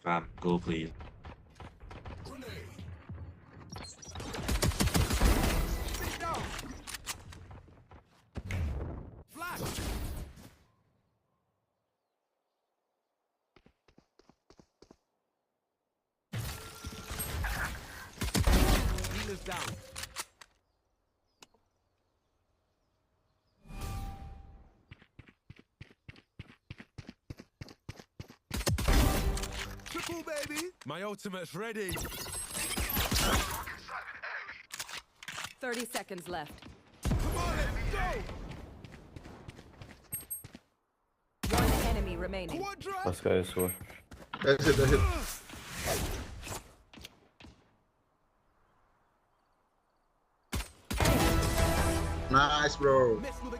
Fam, go please. Healers down. Triple, baby. My ultimate's ready. 30 seconds left. Come on, let's go. One enemy remaining. Quadra. Last guy is what? That's it, that's it. Nice, bro. Mess with the